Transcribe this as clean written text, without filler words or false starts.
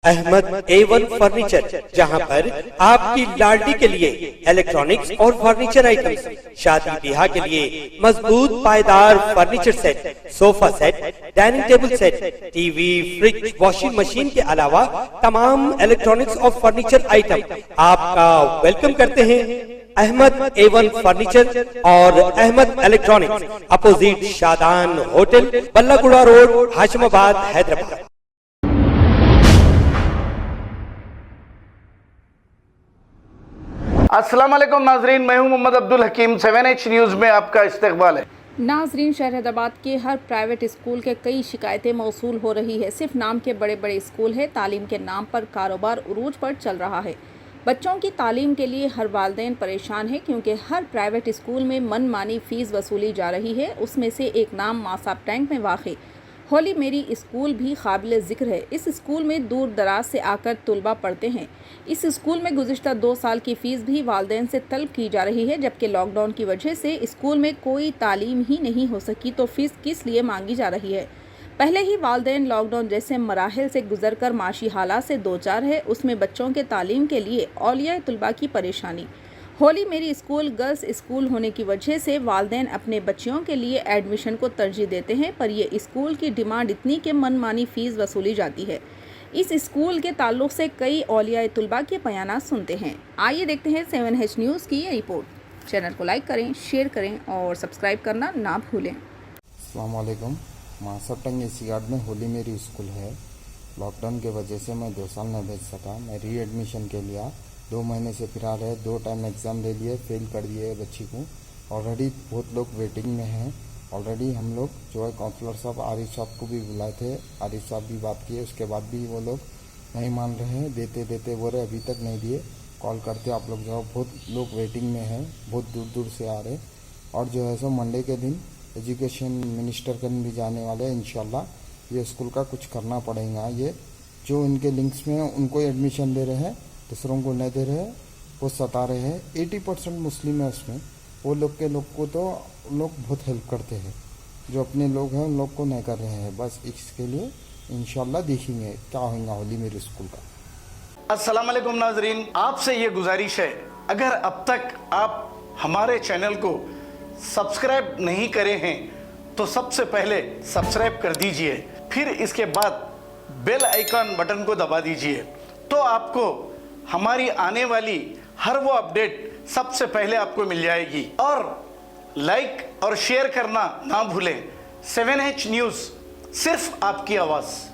Ahmad A1 furniture, जहां पर आपकी लाडली के लिए इलेक्ट्रॉनिक्स और फर्नीचर आइटम्स, शादी ब्याह के लिए मजबूत पायदार furniture set, sofa set, dining table set, TV, fridge, washing machine के अलावा तमाम इलेक्ट्रॉनिक्स और फर्नीचर आइटम आपका वेलकम करते हैं। अहमद A1 फर्नीचर और Ahmad electronics, opposite Shadan hotel, Ballaguda road, Hashimabad, Hyderabad. अस्सलाम वालेकुम नाजरीन, मैं हूं मोहम्मद अब्दुल हकीम। 7H न्यूज़ में आपका इस्तकबाल है। नाजरीन, शहर हैदराबाद के हर प्राइवेट स्कूल के कई शिकायतें मौसूल हो रही है। सिर्फ नाम के बड़े बड़े स्कूल है, तालीम के नाम पर कारोबार उरूज पर चल रहा है। बच्चों की तालीम के लिए हर वालिदैन परेशान है, क्योंकि हर प्राइवेट स्कूल में मनमानी फ़ीस वसूली जा रही है। उसमें से एक नाम मासाब टैंक में वाक़ होली मेरी स्कूल भी काबिल ज़िक्र है। इस स्कूल में दूर दराज से आकर तलबा पढ़ते हैं। इस स्कूल में गुज़िश्ता 2 साल की फ़ीस भी वालिदैन से तलब की जा रही है, जबकि लॉकडाउन की वजह से स्कूल में कोई तालीम ही नहीं हो सकी, तो फ़ीस किस लिए मांगी जा रही है। पहले ही वालिदैन लॉकडाउन जैसे मराहिल से गुजर कर माशी हालात से दो चार है, उसमें बच्चों के तालीम के लिए औलिया तलबा की परेशानी। होली मेरी स्कूल गर्ल्स स्कूल होने की वजह से वालिदैन अपने बच्चियों के लिए एडमिशन को तरजीह देते हैं, पर यह स्कूल की डिमांड इतनी कि मनमानी फ़ीस वसूली जाती है। इस स्कूल के ताल्लुक से कई औलिया तलबा के बयानात सुनते हैं। आइए देखते हैं 7H न्यूज़ की ये रिपोर्ट। चैनल को लाइक करें, शेयर करें और सब्सक्राइब करना ना भूलें। अस्सलाम वालेकुम। मासाब टंग एसी गार्ड में होली मेरी स्कूल है। लॉकडाउन की वजह से मैं 2 साल नहीं भेज सका। मैं री एडमिशन के लिया 2 महीने से फिलहाल है। 2 टाइम एग्ज़ाम दे लिए, फेल कर दिए बच्ची को। ऑलरेडी बहुत लोग वेटिंग में हैं। ऑलरेडी हम लोग जो है काउंसलर साहब आरिफ साहब को भी बुलाए थे, आरिफ साहब भी बात किए, उसके बाद भी वो लोग नहीं मान रहे हैं। देते देते बोल रहे अभी तक नहीं दिए। कॉल करते आप लोग जाओ, बहुत लोग वेटिंग में हैं, बहुत दूर दूर से आ रहे। और जो है सो मंडे के दिन एजुकेशन मिनिस्टर कन भी जाने वाले हैं। इंशाल्लाह ये स्कूल का कुछ करना पड़ेगा। ये जो इनके लिंक्स में हैं उनको एडमिशन दे रहे हैं, दूसरों को नहीं दे रहे हैं, वो सता रहे हैं। 80% मुस्लिम है उसमें। वो लोग के लोग को तो लोग बहुत हेल्प करते हैं, जो अपने लोग हैं उन लोग को नहीं कर रहे हैं। बस इसके लिए इंशाल्लाह देखेंगे क्या होगा होली मेरे स्कूल का। अस्सलाम वालेकुम नाजरीन, आपसे ये गुजारिश है, अगर अब तक आप हमारे चैनल को सब्सक्राइब नहीं करे हैं तो सबसे पहले सब्सक्राइब कर दीजिए, फिर इसके बाद बेल आइकन बटन को दबा दीजिए, तो आपको हमारी आने वाली हर वो अपडेट सबसे पहले आपको मिल जाएगी। और लाइक और शेयर करना ना भूलें। 7H न्यूज़, सिर्फ आपकी आवाज़।